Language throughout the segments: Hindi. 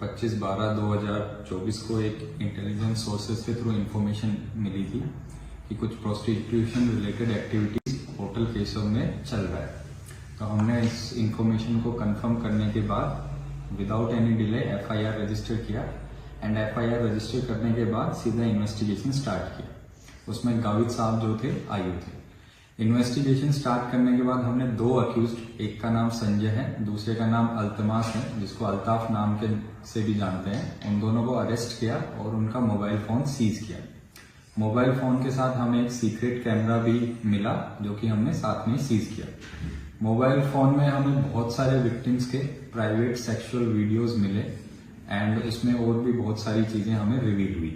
25/12/2024 को एक इंटेलिजेंस सोर्सेज के थ्रू इंफॉर्मेशन मिली थी कि कुछ prostitution related activities hotel Keshav में चल रहा है। तो हमने इस इंफॉर्मेशन को कंफर्म करने के बाद without any delay FIR register किया एंड एफआईआर रजिस्टर करने के बाद सीधा इन्वेस्टिगेशन स्टार्ट किया। उसमें गावित साहब जो थे आयु थे। इन्वेस्टिगेशन स्टार्ट करने के बाद हमने दो अक्यूज्ड, एक का नाम संजय है, दूसरे का नाम अल्तमास है, जिसको अल्ताफ नाम के से भी जानते हैं, उन दोनों को अरेस्ट किया और उनका मोबाइल फोन सीज किया। मोबाइल फोन के साथ हमें एक सीक्रेट कैमरा भी मिला जो कि हमने साथ में सीज किया। मोबाइल फोन में हमें बहुत सारे विक्टिम्स के प्राइवेट सेक्सुअल वीडियोस मिले एंड उसमें और भी बहुत सारी चीजें हमें रिवील हुई।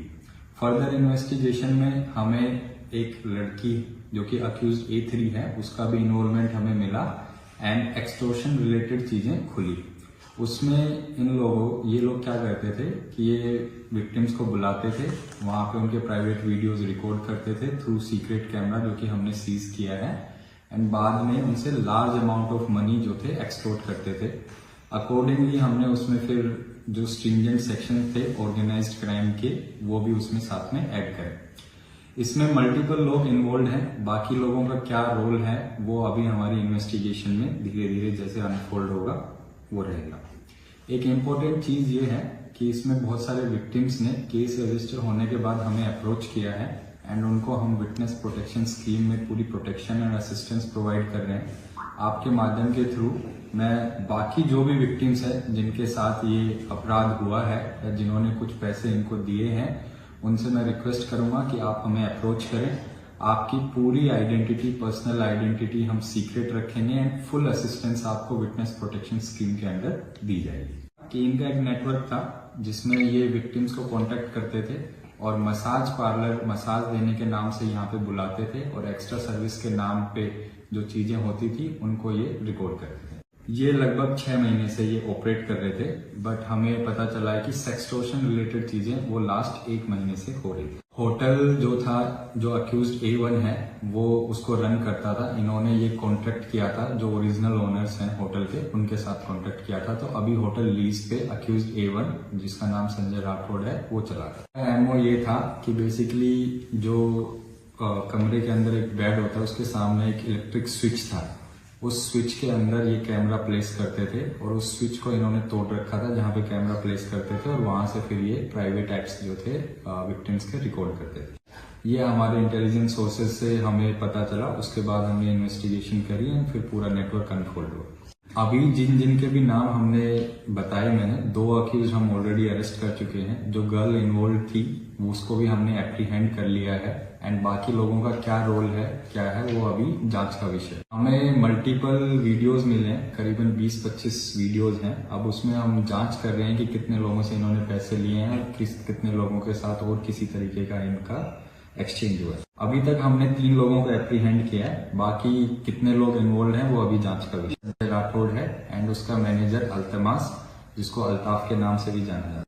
फर्दर इन्वेस्टिगेशन में हमें एक लड़की जो कि अक्यूज A3 है उसका भी इन्वॉल्वमेंट हमें मिला एंड एक्सटॉर्शन रिलेटेड चीजें खुली। उसमें ये लोग क्या करते थे कि ये विक्टिम्स को बुलाते थे, वहां पे उनके प्राइवेट वीडियोस रिकॉर्ड करते थे थ्रू सीक्रेट कैमरा जो कि हमने सीज किया है एंड बाद में उनसे लार्ज अमाउंट ऑफ मनी जो थे एक्सटॉर्ट करते थे। अकॉर्डिंगली हमने उसमें फिर जो स्ट्रिंजेंट सेक्शन थे ऑर्गेनाइज्ड क्राइम के वो भी उसमें साथ में ऐड करें। इसमें मल्टीपल लोग इन्वॉल्व हैं, बाकी लोगों का क्या रोल है वो अभी हमारी इन्वेस्टिगेशन में धीरे धीरे जैसे अनफोल्ड होगा वो रहेगा। एक इम्पोर्टेंट चीज ये है कि इसमें बहुत सारे विक्टिम्स ने केस रजिस्टर होने के बाद हमें अप्रोच किया है एंड उनको हम विटनेस प्रोटेक्शन स्कीम में पूरी प्रोटेक्शन एंड असिस्टेंस प्रोवाइड कर रहे हैं। आपके माध्यम के थ्रू मैं बाकी जो भी विक्टिम्स है जिनके साथ ये अपराध हुआ है या जिन्होंने कुछ पैसे इनको दिए हैं उनसे मैं रिक्वेस्ट करूंगा कि आप हमें अप्रोच करें। आपकी पूरी आइडेंटिटी, पर्सनल आइडेंटिटी हम सीक्रेट रखेंगे एंड फुल असिस्टेंस आपको विटनेस प्रोटेक्शन स्कीम के अंदर दी जाएगी। कि इनका एक नेटवर्क था जिसमें ये विक्टिम्स को कांटेक्ट करते थे और मसाज पार्लर, मसाज देने के नाम से यहाँ पे बुलाते थे और एक्स्ट्रा सर्विस के नाम पे जो चीजें होती थी उनको ये रिकॉर्ड करते थे। ये लगभग 6 महीने से ये ऑपरेट कर रहे थे, बट हमें पता चला है कि सेक्सटॉर्शन रिलेटेड चीजें वो लास्ट 1 महीने से हो रही थी। होटल जो था, जो अक्यूज्ड A1 है वो उसको रन करता था। इन्होंने ये कॉन्ट्रैक्ट किया था, जो ओरिजिनल ओनर्स हैं होटल के उनके साथ कॉन्ट्रैक्ट किया था। तो अभी होटल लीज पे अक्यूज्ड A1 जिसका नाम संजय राठौड़ है वो चला था। एमओ ये था कि बेसिकली जो कमरे के अंदर एक बेड होता है उसके सामने एक इलेक्ट्रिक स्विच था, उस स्विच के अंदर ये कैमरा प्लेस करते थे और उस स्विच को इन्होंने तोड़ रखा था जहां पे कैमरा प्लेस करते थे और वहां से फिर ये प्राइवेट एक्ट्स जो थे विक्टिम्स के रिकॉर्ड करते थे। ये हमारे इंटेलिजेंस सोर्सेज से हमें पता चला, उसके बाद हमने इन्वेस्टिगेशन करी और फिर पूरा नेटवर्क अनफोल्ड हुआ। अभी जिन के भी नाम हमने बताए, मैंने 2 अक्यूज हम ऑलरेडी अरेस्ट कर चुके हैं। जो गर्ल इन्वॉल्व थी उसको भी हमने एप्रीहेंड कर लिया है एंड बाकी लोगों का क्या रोल है क्या है वो अभी जांच का विषय है। हमें मल्टीपल वीडियोस मिले हैं, करीबन 20-25 वीडियोस हैं। अब उसमें हम जांच कर रहे हैं कि कितने लोगों से इन्होंने पैसे लिए हैं और कितने लोगों के साथ और किसी तरीके का इनका एक्सचेंज हुआ है। अभी तक हमने 3 लोगों को एप्रीहेंड किया है, बाकी कितने लोग इन्वॉल्व हैं वो अभी जांच का विषय। राठौड़ है एंड उसका मैनेजर अल्तमास जिसको अल्ताफ के नाम से भी जाना जाता है।